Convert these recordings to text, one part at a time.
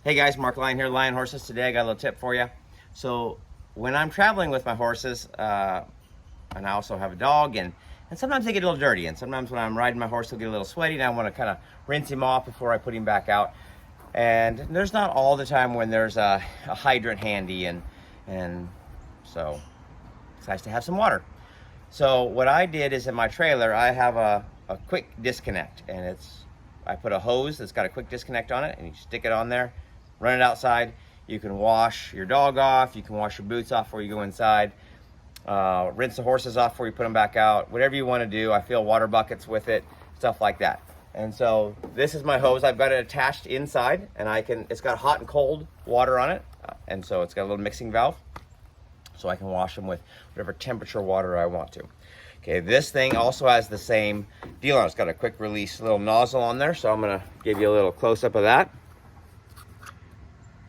Hey guys, Mark Lyon here, Lion Horses. Today I got a little tip for you. So when I'm traveling with my horses, and I also have a dog, and sometimes they get a little dirty, and sometimes when I'm riding my horse they'll get a little sweaty, and I want to kind of rinse him off before I put him back out. And there's not all the time when there's a hydrant handy, and so it's nice to have some water. So what I did is in my trailer I have a quick disconnect, and I put a hose that's got a quick disconnect on it, and you stick it on there, run it outside. You can wash your dog off, you can wash your boots off before you go inside, rinse the horses off before you put them back out, whatever you want to do. I fill water buckets with it, stuff like that. And so this is my hose. I've got it attached inside, and it's got hot and cold water on it, and so it's got a little mixing valve, so I can wash them with whatever temperature water I want to. Okay, this thing also has the same deal on it. It's got a quick release little nozzle on there, so I'm gonna give you a little close-up of that.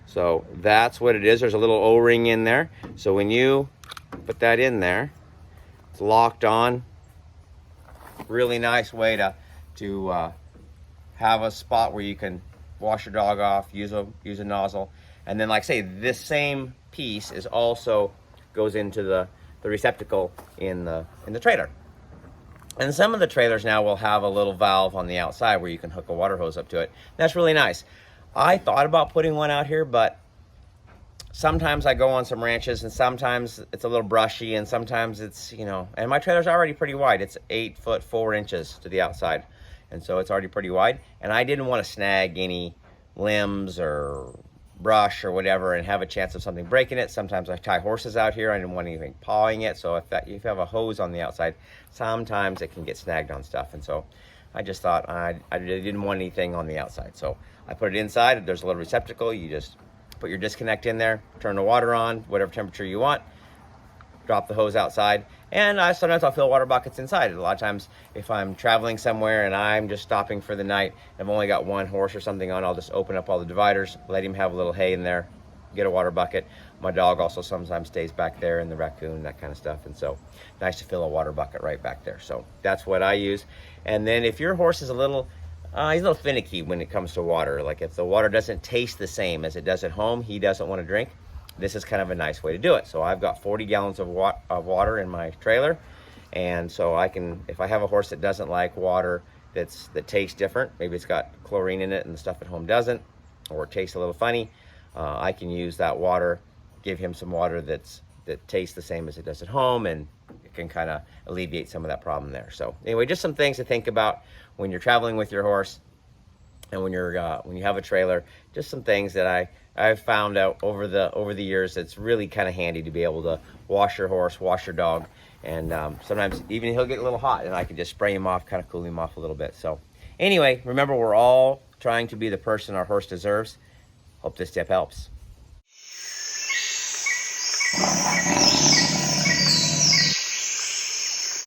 So that's what it is. There's a little O-ring in there. So when you put that in there, it's locked on. Really nice way to have a spot where you can wash your dog off, use a nozzle. And then, like I say, this same piece goes into the receptacle in the trailer. And some of the trailers now will have a little valve on the outside where you can hook a water hose up to it. That's really nice. I thought about putting one out here, but sometimes I go on some ranches and sometimes it's a little brushy, and sometimes it's, and my trailer's already pretty wide. It's 8 foot 4 inches to the outside. And so it's already pretty wide. And I didn't want to snag any limbs or brush or whatever and have a chance of something breaking it. Sometimes I tie horses out here. I didn't want anything pawing it. So if you have a hose on the outside, sometimes it can get snagged on stuff. And so I just thought I didn't want anything on the outside. So I put it inside. There's a little receptacle. You just put your disconnect in there, turn the water on, whatever temperature you want, drop the hose outside. And sometimes I'll fill water buckets inside. A lot of times if I'm traveling somewhere and I'm just stopping for the night, I've only got one horse or something on, I'll just open up all the dividers, let him have a little hay in there, get a water bucket. My dog also sometimes stays back there, and the raccoon, that kind of stuff. And so nice to fill a water bucket right back there. So that's what I use. And then if your horse is he's a little finicky when it comes to water. Like if the water doesn't taste the same as it does at home, he doesn't want to drink. This is kind of a nice way to do it. So I've got 40 gallons of water in my trailer. And so if I have a horse that doesn't like water that tastes different, maybe it's got chlorine in it and the stuff at home doesn't, or it tastes a little funny, I can use that water, give him some water that tastes the same as it does at home, and it can kind of alleviate some of that problem there. So anyway, just some things to think about when you're traveling with your horse, and when you have a trailer. Just some things that I've found out over the years that's really kind of handy to be able to wash your horse, wash your dog, and sometimes even he'll get a little hot, and I can just spray him off, kind of cool him off a little bit. So anyway, remember, we're all trying to be the person our horse deserves. Hope this tip helps.